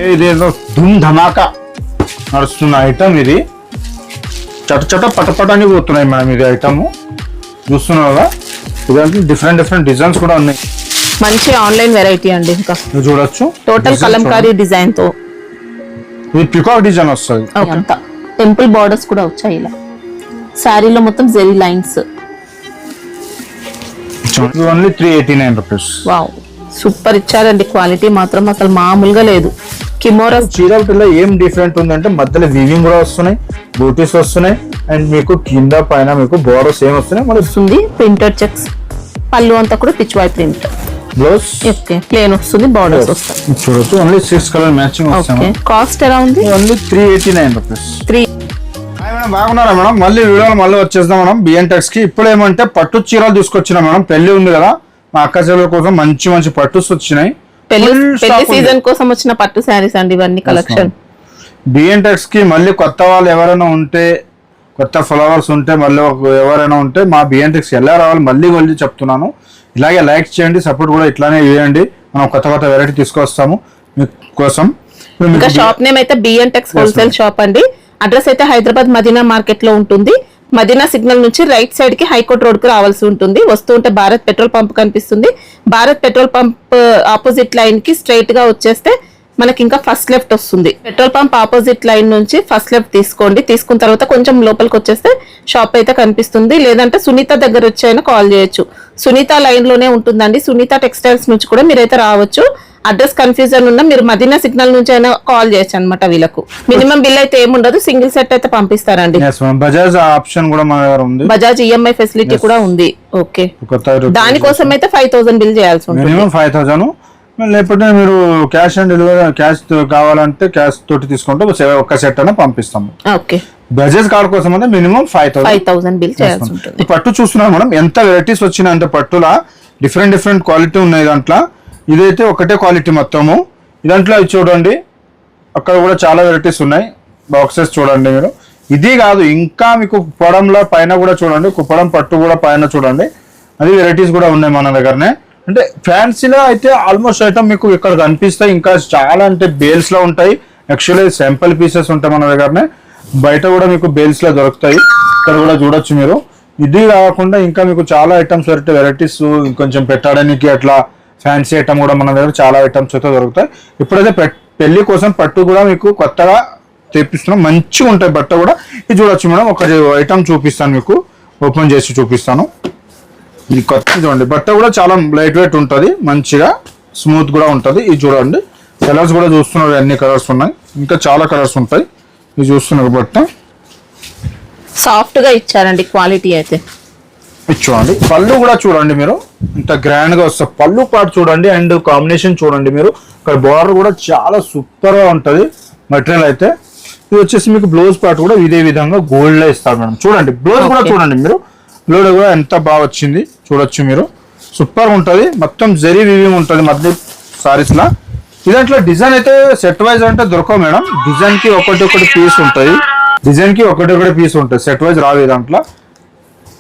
ఇదేదో ధూమ్ ధమాకా నడుస్తున్న ఐటమ్ ఇది. చట చట పటపట అని పోతున్నాయి మేడం ఇది ఐటమ్ చూస్తున్నారా. ఇదంటే డిఫరెంట్ డిజైన్స్ కూడా ఉన్నాయి. మంచి ఆన్లైన్ వెరైటీ అండి. ఇంకా చూడొచ్చు టోటల్ కలంకారీ డిజైన్ తో ఇది పికాక్ డిజైన్ వస్తుంది. అంతా టెంపుల్ బార్డర్స్ కూడా వచ్చాయి ఇలా. సారీలో మొత్తం zari lines. Only 389 rupees. Wow super ఇచ్చారండి. క్వాలిటీ మాత్రం అసలు మామూలుగా లేదు. కిమోరా చీరలో ఏం డిఫరెంట్ ఉందంటే మధ్యలో వీవింగ్ కూడా వస్తున్నాయి, బూటీస్ వస్తున్నాయి, అండ్ మీకు కింద పైన మీకు బోర్డర్స్ ఏం వస్తున్నాయి మళ్ళీ వస్తుంది. Printed checks. పళ్ళు అంతా కూడా పిచ్వాయ్ ప్రింట్. బ్లౌజ్ ప్లేన్ వస్తుంది, బార్డర్స్ వస్తాయి. చూడొచ్చు ఓన్లీ 6 కలర్ మ్యాచింగ్ వస్తాయి. కాస్ట్ ఎలా ఉంది? Only 389 rupees. మేడం బాగున్నారా మేడం? మళ్ళీ వీడియోలు మళ్ళీ వచ్చేద్దాం మనం బిఎన్టెక్స్ కి. ఇప్పుడు ఏమంటే పట్టు చీరలు తీసుకొచ్చినా మేడం. పెళ్లి ఉంది కదా, మా అక్క చెల్లెల కోసం మంచి పట్టుస్ వచ్చినాయి. పెళ్లి సీజన్ కోసం వచ్చిన పట్టు శారీస్ అండి ఇవన్నీ కలెక్షన్. బిఎన్టెక్స్ కి మళ్ళీ కొత్త వాళ్ళు ఎవరైనా ఉంటే, కొత్త ఫాలోవర్స్ ఉంటే, మళ్ళీ ఎవరైనా ఉంటే మా బిఎన్టెక్స్ ఎలా రావాలి మళ్ళీ చెప్తున్నాను. ఇలాగే లైక్ చేయండి, సపోర్ట్ కూడా ఇట్లానే చేయండి. మనం కొత్త వెరైటీ తీసుకొస్తాము మీకోసం. ఇంకా షాప్ నేమ్ అయితే బిఎన్టెక్స్ హోల్సేల్ షాప్ అండి. అడ్రస్ అయితే హైదరాబాద్ మదీనా మార్కెట్ లో ఉంటుంది. మదీనా సిగ్నల్ నుంచి రైట్ సైడ్ కి హైకోర్ట్ రోడ్ కు రావాల్సి ఉంటుంది. వస్తూ ఉంటే భారత్ పెట్రోల్ పంప్ కనిపిస్తుంది. Bharat petrol pump opposite line కి స్ట్రైట్ గా వచ్చేస్తే మనకి ఇంకా ఫస్ట్ లెఫ్ట్ వస్తుంది. పెట్రోల్ పంప్ ఆపోజిట్ లైన్ నుంచి ఫస్ట్ లెఫ్ట్ తీసుకోండి. తీసుకున్న తర్వాత కొంచెం లోపలికి వచ్చేస్తే షాప్ అయితే కనిపిస్తుంది. లేదంటే సునీత దగ్గర వచ్చి అయినా కాల్ చేయొచ్చు. సునీత లైన్ లోనే ఉంటుందండి. సునీత టెక్స్టైల్స్ నుంచి కూడా మీరైతే రావచ్చు. అడ్రస్ కన్ఫ్యూజన్ ఉన్నా మీరు మదీనా సిగ్నల్ నుంచి అయినా కాల్ చేయొచ్చు అనమాట. వీళ్ళకు మినిమం బిల్ అయితే ఏముండదు, సింగిల్ సెట్ అయితే పంపిస్తారండి. బజాజ్ ఆప్షన్ కూడా మన దగ్గర ఉంది. బజాజ్ ఈఎంఐ ఫెసిలిటీ కూడా ఉంది. ఓకే, దానికోసం అయితే 5000 బిల్ చేయాల్సి ఉంటుంది. 5000. లేకపోతే మీరు క్యాష్ ఆన్ డెలివరీ, క్యాష్ కావాలంటే క్యాష్ తోటి తీసుకుంటే ఒక సెట్ అయినా పంపిస్తాము. ఓకే, బజాజ్ కార్డ్ కోసం అయితే మినిమం 5000 బిల్ చేయాల్సి ఉంటుంది. పట్టు చూస్తున్నాం మనం, ఎంత వెరైటీస్ వచ్చినాయి అంటే పట్టులా డిఫరెంట్ క్వాలిటీ ఉన్నాయి. దాంట్లో ఇదైతే ఒకటే క్వాలిటీ మొత్తము. ఇదంట్లో చూడండి, అక్కడ కూడా చాలా వెరైటీస్ ఉన్నాయి. బాక్సెస్ చూడండి మీరు. ఇది కాదు, ఇంకా మీకు కుప్పడంలో పైన కూడా చూడండి, కుప్పడం పట్టు కూడా పైన చూడండి, అది వెరైటీస్ కూడా ఉన్నాయి మన దగ్గరనే. అంటే ఫ్యాన్సీలో అయితే ఆల్మోస్ట్ ఐటమ్ మీకు ఇక్కడ కనిపిస్తాయి. ఇంకా చాలా అంటే బేల్స్ లో ఉంటాయి. యాక్చువల్లీ శాంపుల్ పీసెస్ ఉంటాయి మన దగ్గరనే. బయట కూడా మీకు బేల్స్ లో దొరుకుతాయి, ఇక్కడ కూడా చూడొచ్చు మీరు. ఇది కాకుండా ఇంకా మీకు చాలా ఐటమ్స్ వెరైటీస్ ఇంకొంచెం పెట్టడానికి అట్లా ఫ్యాన్సీ ఐటమ్ కూడా మన దగ్గర చాలా ఐటమ్స్ అయితే దొరుకుతాయి. ఇప్పుడైతే పెళ్లి కోసం పట్టు కూడా మీకు కొత్తగా తెప్పిస్తున్నాం. మంచిగా ఉంటాయి బట్ట కూడా. ఇది చూడొచ్చు మేడం, ఒక ఐటమ్ చూపిస్తాను మీకు, ఓపెన్ చేసి చూపిస్తాను. ఇది కొత్త చూడండి, బట్ట కూడా చాలా లైట్ వెయిట్ ఉంటుంది, మంచిగా స్మూత్ కూడా ఉంటుంది. ఇది చూడండి, కలర్స్ కూడా చూస్తున్నారు, అన్ని కలర్స్ ఉన్నాయి, ఇంకా చాలా కలర్స్ ఉంటాయి. ఇది చూస్తున్నారు బట్ట సాఫ్ట్ గా ఇచ్చారండి, క్వాలిటీ అయితే. ఇది చూడండి, పళ్ళు కూడా చూడండి మీరు, ఇంత గ్రాండ్ గా వస్తుంది. పళ్ళు పాటు చూడండి, అండ్ కాంబినేషన్ చూడండి మీరు. ఇక్కడ బార్డర్ కూడా చాలా సూపర్ గా ఉంటది మెటీరియల్ అయితే. ఇది వచ్చేసి మీకు బ్లౌజ్ పార్ట్ కూడా ఇదే విధంగా గోల్డ్ లో ఇస్తారు మేడం. చూడండి బ్లౌజ్ కూడా చూడండి మీరు, బ్లౌజ్ కూడా ఎంత బాగా వచ్చింది చూడొచ్చు మీరు. సూపర్ ఉంటది, మొత్తం జరీ వీవింగ్ ఉంటది మధ్య సారీస్ లా. ఇదంట్లో డిజైన్ అయితే సెట్ వైజ్ అంటే దొరకవు మేడం. డిజైన్ కి ఒకటి పీస్ ఉంటుంది, డిజైన్ కి ఒకటి పీస్ ఉంటుంది, సెట్ వైజ్ రావు. దాంట్లో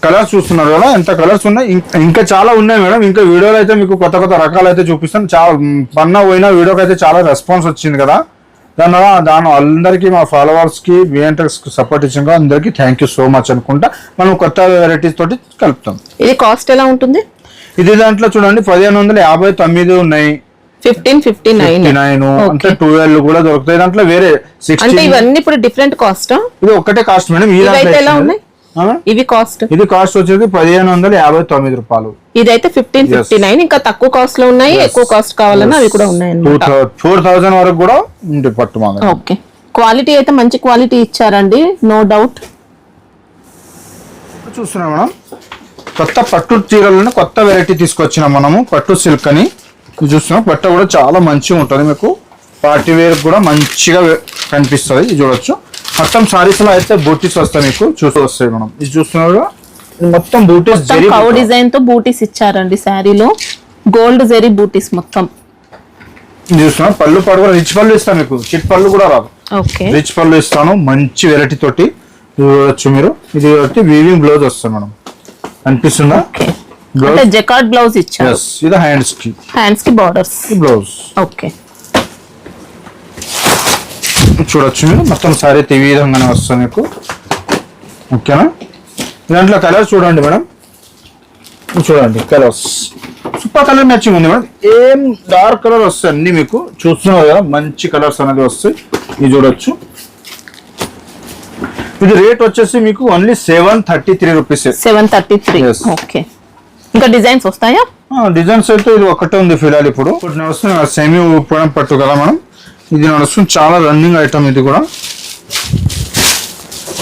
కలర్స్ చూస్తున్నారు కదా, ఎంత కలర్స్ ఉన్నాయి, ఇంకా చాలా ఉన్నాయి మేడం. ఇంకా వీడియోలో అయితే మీకు కొత్త రకాలు అయితే చూపిస్తాను. చాలా పోయిన వీడియోకి అయితే చాలా రెస్పాన్స్ వచ్చింది కదా, దాని అందరికీ మా ఫాలోవర్స్ కి బిఎన్టెక్స్ కి సపోర్ట్ ఇచ్చిన అందరికి థ్యాంక్ యూ సో మచ్ అనుకుంటా. మనం కొత్త వెరైటీస్ తోటి కలుపుతాం. ఇది కాస్ట్ ఎలా ఉంటుంది? ఇది దాంట్లో చూడండి 1559 ఉన్నాయి, 1559 అంటే 12 కూడా దొరుకుతాయి. దాంట్లో వేరే 60. ఇవన్నీ ఇప్పుడు డిఫరెంట్ కాస్ట్. ఇది ఒకటే కాస్ట్ మేడం. ఇవి కాస్ట్, ఇది కాస్ట్ వచ్చేది 1559 రూపాయలు. ఇదైతే 1559. ఇంకా తక్కువ కాస్ట్ లో ఉన్నాయి, ఎక్కువ కాస్ట్ కావాలన్నా అవి కూడా ఉన్నాయి. 4000 వరకు కూడా ఉంది పట్టు మాది. ఓకే, క్వాలిటీ అయితే మంచి క్వాలిటీ ఇచ్చారండి, నో డౌట్. చూస్తున్నాం మనం కొత్త పట్టు చీరలను కొత్త వెరైటీ తీసుకొచ్చినాం మనము, పట్టు సిల్క్ అని. చూస్తున్నాం పట్టు కూడా చాలా మంచిగా ఉంటుంది, మీకు పార్టీ వేర్ కూడా మంచిగా కనిపిస్తుంది. ఇది చూడొచ్చు, మొత్తం సారీస్ లో అయితే బూటీస్ వస్తాయి, మీకు చూస్తూ వస్తాయి మనం. ఇది చూస్తున్నారు మొత్తం బూటీస్, కౌ డిజైన్ తో బూటీస్ ఇచ్చారండి శారీలో, గోల్డ్ జరీ బూటీస్ మొత్తం. చూస్తున్నా పళ్ళు పాటు కూడా రిచ్ పళ్ళు ఇస్తాను మీకు, చిట్ పళ్ళు కూడా రాదు, రిచ్ పళ్ళు ఇస్తాను మంచి వెరైటీ తోటి. చూడొచ్చు మీరు, ఇది వీవింగ్ బ్లౌజ్ వస్తుంది మేడం, అనిపిస్తుందా? జకార్డ్ బ్లౌజ్ ఇచ్చారు. ఇది హ్యాండ్స్ కి బార్డర్స్ బ్లౌజ్. ఓకే, చూడొచ్చు మీరు మొత్తం సారీ అయితే ఈ విధంగానే వస్తుంది మీకు. ఓకేనా, దాంట్లో కలర్ చూడండి మేడం, చూడండి కలర్స్ సూపర్ కలర్ మ్యాచింగ్ ఉంది మేడం. ఏం డార్క్ కలర్ వస్తాయి అన్ని మీకు చూస్తున్నారు కదా, మంచి కలర్స్ అనేది వస్తాయి. ఇది చూడొచ్చు. ఇది రేట్ వచ్చేసి మీకు ఓన్లీ 733 రూపీస్. 733. Yes. ఓకే, ఇంకా డిజైన్స్ వస్తాయా? డిజైన్స్ అయితే ఇది ఒకటే ఉంది ఫిలాల్. ఇప్పుడు నడుస్తుంది సెమీ ఊపడం పట్టు కదా మనం, ఇది నడుస్తుంది. చాలా రన్నింగ్ ఐటమ్ ఇది కూడా.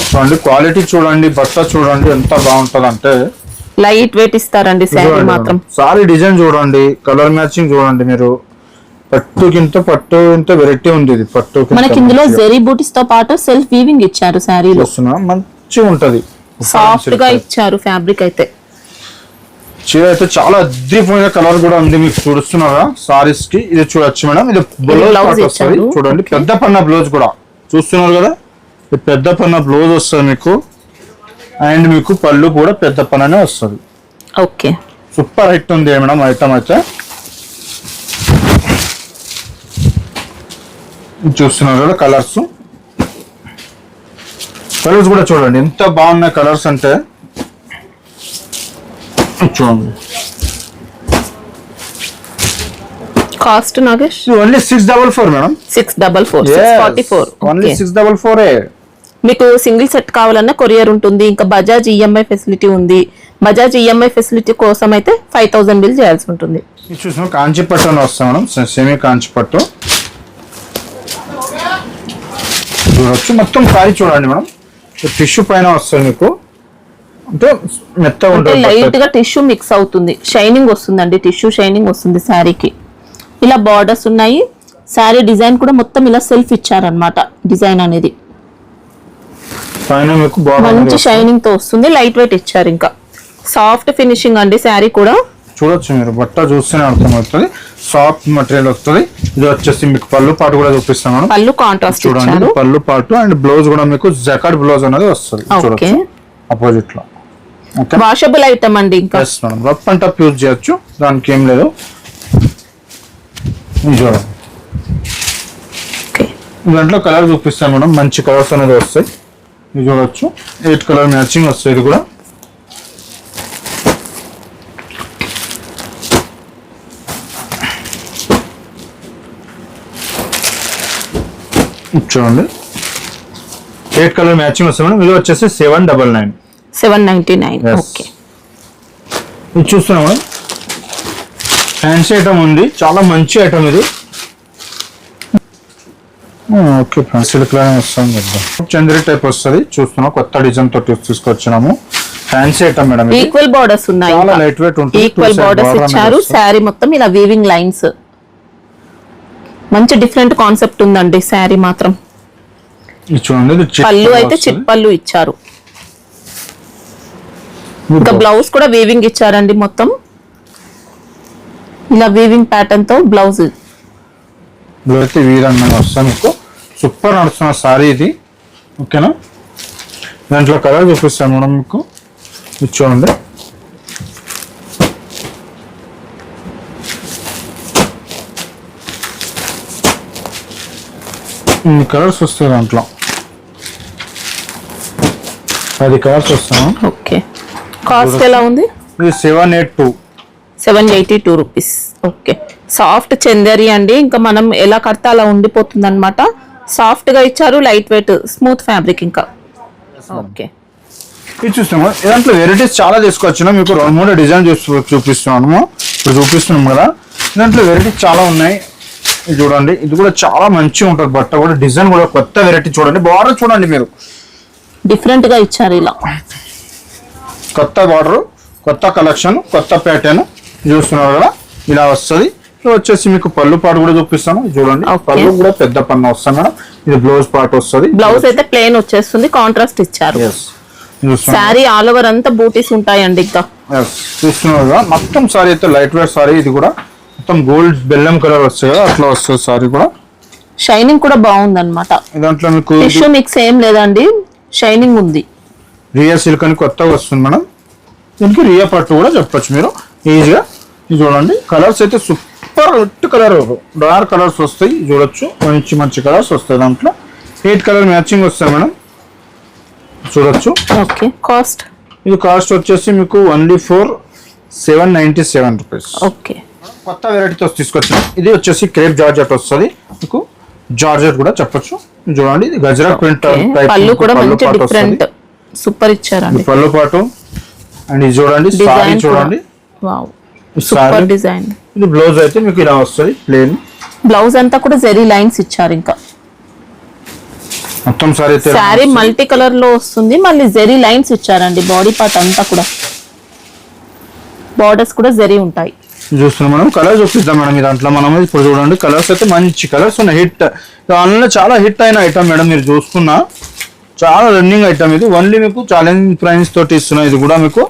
చూడండి క్వాలిటీ చూడండి, బట్ట చూడండి ఎంత బాగుంటది అంటే లైట్ వెయిట్ ఇస్తారండి శారీ మాత్రం. సారీ డిజైన్ చూడండి, కలర్ మ్యాచింగ్ చూడండి మీరు. పట్టు ఇంత వెరైటీ ఉంది ఇది. పట్టు మనకి ఇందులో జెరీ బూటీస్ తో పాటు సెల్ఫ్ వీవింగ్ ఇచ్చారు శారీలో. మంచిగా ఉంటది, సాఫ్ట్ గా ఇచ్చారు ఫ్యాబ్రిక్ అయితే. చీర అయితే చాలా అద్భుతమైన కలర్ కూడా ఉంది మీకు చూస్తున్నారా సారీస్ కి. ఇది చూడొచ్చు మేడం, ఇది బ్లౌజ్ వస్తుంది చూడండి. పెద్ద పన్న బ్లౌజ్ కూడా చూస్తున్నారు కదా, ఇది పెద్ద పన్న బ్లౌజ్ వస్తుంది మీకు. అండ్ మీకు పళ్ళు కూడా పెద్ద పన్ననే వస్తుంది. ఓకే, సూపర్ హిట్ ఉంది మేడం ఐటమ్ అయితే. చూస్తున్నారు కదా కలర్స్ కూడా చూడండి ఎంత బాగున్నాయి కలర్స్ అంటే. చూడండి cost Nagesh only 644 madam. 644, 644. Only 644. మీకు సింగిల్ సెట్ కావాలన్నా కొరియర్ ఉంటుంది. ఇంకా బజాజ్ ఈఎంఐ ఫెసిలిటీ ఉంది. బజాజ్ ఈఎంఐ ఫెసిలిటీ కోసం అయితే 5000 బిల్ చేయాల్సి ఉంటుంది. చూసాం కాంచి పట్టు అని వస్తాం మేడం, సెమీ కాంచి పట్టు చూడొచ్చు. మొత్తం సారీ చూడండి మేడం, టిష్యూ పైన వస్తుంది మీకు. అంటే మెత్తగా ఉంటుంది, లైట్ గా టిష్యూ మిక్స్ అవుతుంది, షైనింగ్ వస్తుందండి. టిష్యూ షైనింగ్ వస్తుంది శారీకి. ఇలా బార్డర్స్ ఉన్నాయి. శారీ డిజైన్ కూడా మొత్తం ఇలా సెల్ఫ్ ఇచ్చారనమాట. డిజైన్ అనేది పైన మీకు మంచి షైనింగ్ తో వస్తుంది. లైట్ వెయిట్ ఇచ్చారు. ఇంకా సాఫ్ట్ ఫినిషింగ్ అండి శారీ కూడా. చూడొచ్చు మీరు, బట్ట చూస్తేనే అర్థమవుతుంది. సాఫ్ట్ మెటీరియల్ వస్తుంది. ఇది వచ్చేసి మీకు పళ్ళు పాటు కూడా చూపిస్తాను. పళ్ళు కాంట్రాస్ట్ చూడండి, పళ్ళు పాటు అండ్ బ్లౌజ్ కూడా మీకు జకార్డ్ బ్లౌజ్ అనేది వస్తుంది. చూడొచ్చు అపోజిట్ లో. వాషబుల్ ఐటమ్ అండి. ఇంకా madam rough and tough use చేయొచ్చు, దానికి ఏం లేదు. చూడండి దాంట్లో కలర్ చూపిస్తాను మేడం, మంచి కలర్స్ అనేది వస్తాయి. ఇది చూడొచ్చు 8 కలర్ మ్యాచింగ్ వస్తాయి. ఇది కూడా చూడండి 8 కలర్ మ్యాచింగ్ వస్తుంది మేడం. ఇది వచ్చేసి 799. 799. ఓకే, ఇది చూస్తున్నాం మేడం, ఫ్యాన్సీ ఐటమ్ ఉంది, చాలా మంచి ఐటమ్ ఇది. ఓకే సిల్క్ లానే వస్తుంది కదా, చంద్రీ టైప్ వస్తుంది. చూస్తున్నాం కొత్త డిజైన్ తోటి తీసుకొచ్చినాము. Fancy item madam. Equal borders ఉన్నాయి, చాలా లైట్ వెయిట్ ఉంటుంది. ఈక్వల్ బార్డర్స్ ఇచ్చారు. శారీ మొత్తం ఇలా వీవింగ్ లైన్స్, మంచి డిఫరెంట్ కాన్సెప్ట్ ఉందండి శారీ మాత్రం. చూడండి పళ్ళు అయితే చిట్ పళ్ళు ఇచ్చారు. ఇంకా బ్లౌజ్ కూడా వీవింగ్ ఇచ్చారండి. మొత్తం ఇలా వీవింగ్ ప్యాటర్న్ తో బ్లౌజ్ అయితే ఈ విధంగా వస్తాను మీకు. సూపర్ నడుస్తున్న సారీ ఇది. ఓకేనా, దాంట్లో కలర్ చూపిస్తాను మేడం మీకు. ఇది చూడండి కలర్స్ వస్తాయి దాంట్లో. 10 కలర్స్ వస్తాను. ఓకే, కాస్ట్ ఎలా ఉంది? ఇది 782. 782 రూపీస్. ఓకే, సాఫ్ట్ చందేరి అండి. ఇంకా మనం ఎలా కడితే అలా ఉండిపోతుంది అనమాట. సాఫ్ట్ గా ఇచ్చారు, లైట్ వెయిట్ స్మూత్ ఫ్యాబ్రిక్. ఇంకా ఓకే, ఇది చూస్తున్నాము. దాంట్లో వెరైటీస్ చాలా తీసుకొచ్చినా మీకు 2-3 డిజైన్ చూపిస్తున్నాము. ఇప్పుడు చూపిస్తున్నాం కదా, దాంట్లో వెరైటీస్ చాలా ఉన్నాయి. ఇది చూడండి, ఇది కూడా చాలా మంచిగా ఉంటుంది. బట్ట కూడా డిజైన్ కూడా కొత్త వెరైటీ చూడండి. బార్డర్ చూడండి మీరు, డిఫరెంట్ గా ఇచ్చారు. ఇలా కొత్త బార్డర్, కొత్త కలెక్షన్, కొత్త ప్యాటర్న్ చూస్తున్నారు కదా, ఇలా వస్తుంది. వచ్చేసి మీకు పళ్ళు పాటు కూడా చూపిస్తాను. చూడండి పళ్ళు కూడా పెద్ద పన్న వస్తుంది మేడం. ఇది బ్లౌజ్ పార్ట్ వస్తుంది. బ్లౌజ్ అయితే ప్లెయిన్ వచ్చేస్తుంది, కాంట్రాస్ట్ ఇచ్చారు. సారీ ఆల్ ఓవర్ అంతా బూటీస్ ఉంటాయండి. ఇంకా చూస్తున్నారు కదా, మొత్తం సారీ అయితే లైట్ వెయిట్ సారీ. ఇది కూడా మొత్తం గోల్డ్ బెల్లం కలర్ వస్తుంది కదా, అట్లా వస్తుంది సారీ కూడా. షైనింగ్ కూడా బాగుంది అనమాట. దాంట్లో మీకు టిష్యూ మిక్స్ ఏం లేదండి, షైనింగ్ ఉంది. రియా సిల్క్ అని కొత్తగా వస్తుంది మేడం. దీనికి రియా పట్టు కూడా చెప్పొచ్చు మీరు ఈజీగా. ఇది చూడండి కలర్స్ అయితే super red colour, dark colours వస్తాయి. చూడొచ్చు మంచి మంచి కలర్స్ వస్తాయి దాంట్లో. 8 కలర్ మ్యాచింగ్ వస్తాయి మేడం, చూడొచ్చు. ఓకే, కాస్ట్ ఇది కాస్ట్ వచ్చేసి మీకు ఓన్లీ ఫర్ 797 రూపీస్. ఓకే, కొత్త వెరైటీతో తీసుకొచ్చాం. ఇది వచ్చేసి క్రేప్ జార్జెట్ వస్తుంది మీకు, జార్జెట్ కూడా చెప్పొచ్చు. చూడండి ఇది గజరా ప్రింట్ పళ్ళు కూడా మంచి డిఫరెంట్ సూపర్ ఇచ్చారండి పళ్ళు పాటు. అండ్ ఇది చూడండి సారీ చూడండి, వావ్ సూపర్ డిజైన్. ఇది బ్లౌజ్ అయితే మీకు ఇలా వస్తుంది ప్లేన్. బ్లౌజ్ అంతా కూడా జెరీ లైన్స్ ఇచ్చారు. ఇంకా మొత్తం సారీ అయితే సారీ మల్టీ కలర్ లో వస్తుంది, మళ్ళీ జెరీ లైన్స్ ఇచ్చారండి. బాడీ పార్ట్ అంతా కూడా బార్డర్స్ కూడా జెరీ ఉంటాయి. చూస్తున్నాం మనం. కలర్ చూపిద్దాం మేడం. దాంట్లో మనం ఇప్పుడు చూడండి కలర్స్ అయితే మంచి కలర్స్ ఉన్నాయి. హిట్ ఆన్లైన్ చాలా హిట్ అయిన ఐటమ్ మేడం. మీరు చూసుకున్నా చాలా రన్నింగ్ ఐటమ్. ఇది ఓన్లీ మీకు ఛాలెంజ్ ప్రైస్ తోటి ఇస్తున్నా. ఇది కూడా మీకు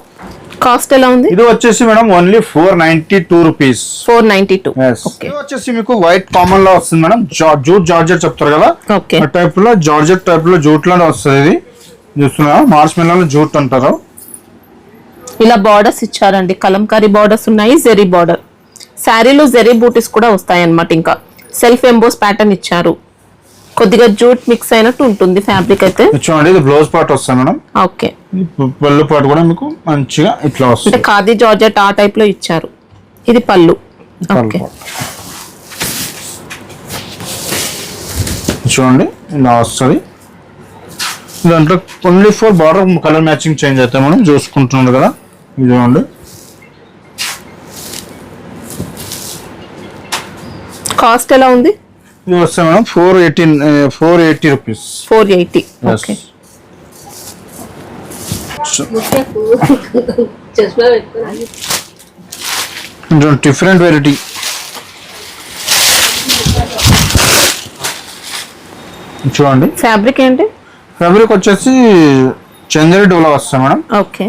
కాస్ట్ ఎలా ఉంది? ఇది వచ్చేసి మేడం ఓన్లీ 492 రూపీస్. 492. ఇది వచ్చేసి మీకు వైట్ కామన్ లో వస్తుంది మేడం. జూట్ జార్జెట్ చెప్తారు కదా, ఓకే ఆ టైప్ లో జార్జెట్ టైప్ లో జూట్ లోనే వస్తుంది. ఇది చూస్తున్నా మార్చ్ మెల్లో జూట్ అంటారు. ఇలా బార్డర్స్ ఇచ్చారండి, కలంకారీ బార్డర్స్ ఉన్నాయి, జెరీ బార్డర్. శారీలో జెరీ బూటీస్ కూడా వస్తాయి అన్నమాట. ఇంకా సెల్ఫ్ ఎంబోస్ ప్యాటర్న్ ఇచ్చారు. కొద్దిగా జూట్ మిక్స్ అయినట్టు ఉంటుంది ఫ్యాబ్రిక్ అయితే. చూడండి ఇది బ్లౌజ్ పార్ట్ వస్తాయి మేడం. ఓకే, పళ్ళు పార్ట్ కూడా మీకు మంచిగా ఇట్లా వస్తుంది. అంటే ఖాదీ జార్జెట్ ఆ టైప్ లో ఇచ్చారు. ఇది పళ్ళు. ఓకే, చూడండి ఇలా వస్తుంది. దాంట్లో only 4 border colour matching change అవుతాయి మనం చూసుకుంటున్నాడు కదా. ఇది చూడండి కాస్ట్ ఎలా ఉంది? ఇది వస్తాయి madam 480 rupees. 480. Okay, different variety. చూడండి ఫ్యాబ్రిక్ ఏంటి? ఫ్యాబ్రిక్ వచ్చేసి చందేరి డోలా వస్తాయి మేడం. ఓకే,